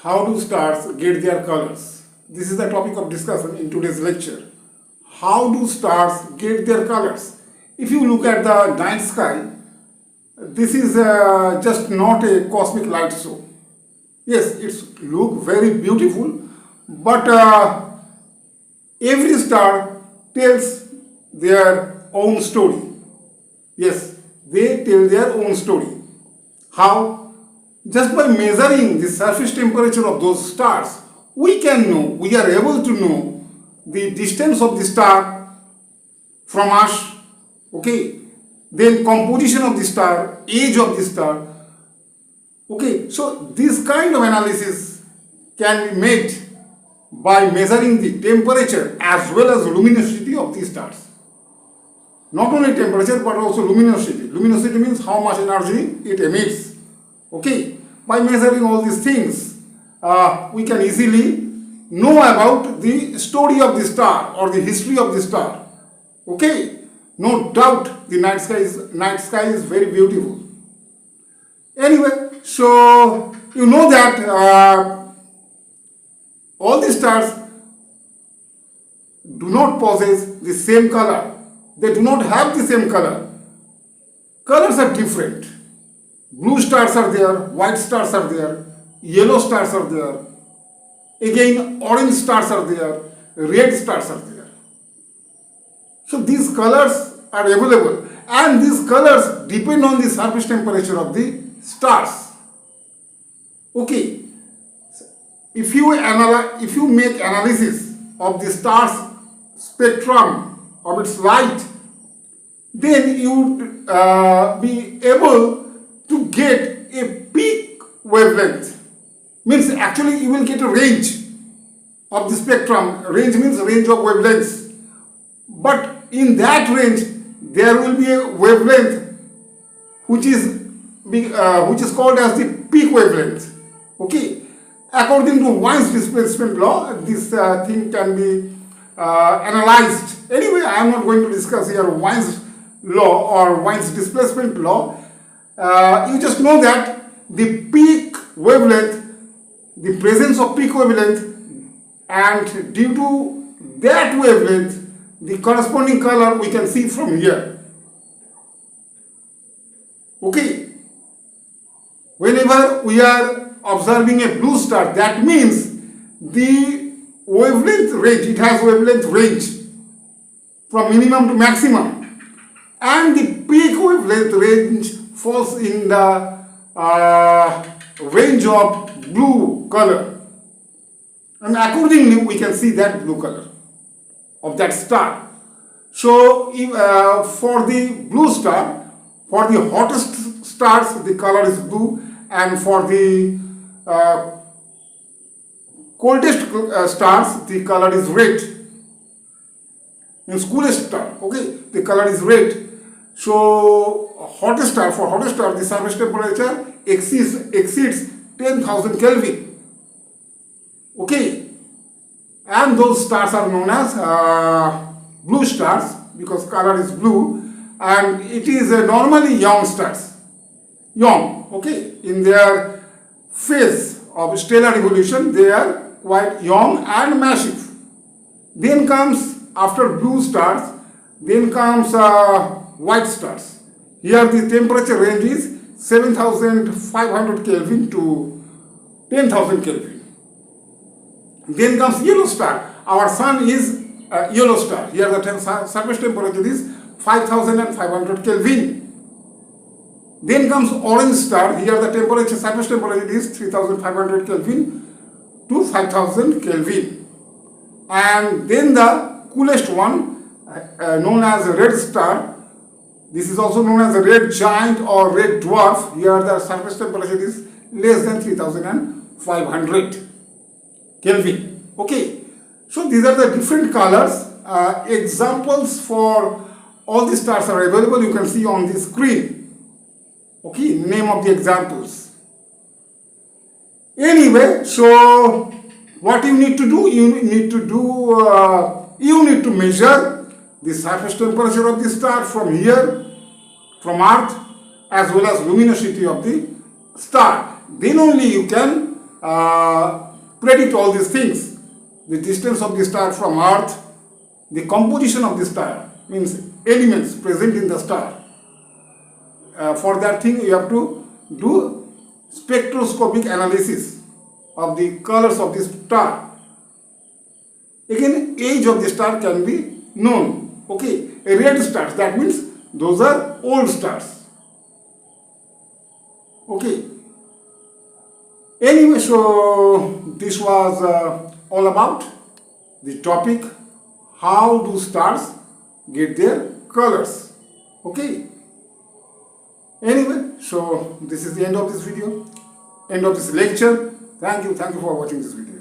How do stars get their colors? This is the topic of discussion in today's lecture. How do stars get their colors? If you look at the night sky, this is just not a cosmic light show. Yes, it looks very beautiful, but every star tells their own story. Yes, they tell their own story. How? Just by measuring the surface temperature of those stars, we are able to know the distance of the star from us, okay, then composition of the star, age of the star, okay. So this kind of analysis can be made by measuring the temperature as well as luminosity of the stars. Not only temperature but also luminosity. Luminosity means how much energy it emits, okay. By measuring all these things, we can easily know about the story of the star or the history of the star, okay. No doubt the night sky is very beautiful. Anyway, so you know that all the stars do not possess the same color. They do not have the same color. Colors are different. Blue stars are there, white stars are there, yellow stars are there, again orange stars are there, red stars are there. So these colors are available, and these colors depend on the surface temperature of the stars. Okay, if you make analysis of the star's spectrum of its light, then you would be able to get a peak wavelength. Means actually you will get a range of the spectrum. Range means range of wavelengths. But in that range, there will be a wavelength which is called as the peak wavelength. Okay. According to Wien's displacement law, this thing can be analyzed. Anyway, I am not going to discuss here Wien's law or Wien's displacement law. You just know that the peak wavelength, the presence of peak wavelength, and due to that wavelength, the corresponding color we can see from here. Okay. Whenever we are observing a blue star, that means the wavelength range, it has wavelength range from minimum to maximum, and the peak wavelength range falls in the range of blue color, and accordingly we can see that blue color of that star. So for the blue star, for the hottest stars the color is blue, and for the coldest stars the color is red. In coolest star, okay, the color is red. So for hottest star, the surface temperature exceeds 10,000 Kelvin. Okay, and those stars are known as blue stars because color is blue, and it is normally young stars. Young, okay, in their phase of stellar evolution, they are quite young and massive. Then comes, after blue stars, then comes white stars. Here the temperature range is 7,500 Kelvin to 10,000 Kelvin. Then comes yellow star. Our sun is a yellow star. Here the surface temperature is 5,500 Kelvin. Then comes orange star. Here the surface temperature is 3,500 Kelvin to 5,000 Kelvin. And then the coolest one, known as a red star. This is also known as a red giant or red dwarf. Here the surface temperature is less than 3,500 Kelvin. Okay. So these are the different colors. Examples for all the stars are available. You can see on the screen. Okay. Name of the examples. Anyway, so what you need to do? You need to measure the surface temperature of the star from here, from Earth, as well as luminosity of the star. Then only you can predict all these things. The distance of the star from Earth, the composition of the star, means elements present in the star. For that thing you have to do spectroscopic analysis of the colors of the star. Again, age of the star can be known. Okay, a red star, that means those are old stars. Okay. Anyway, so this was all about the topic, how do stars get their colors. Okay. Anyway, so this is the end of this video, end of this lecture. Thank you for watching this video.